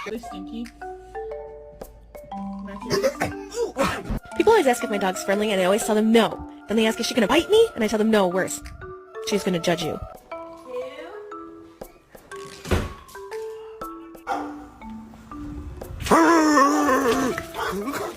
Really stinky. People always ask if my dog's friendly, and I always tell them no. Then they ask, is she gonna bite me? And I tell them no, worse. She's gonna judge you. 2.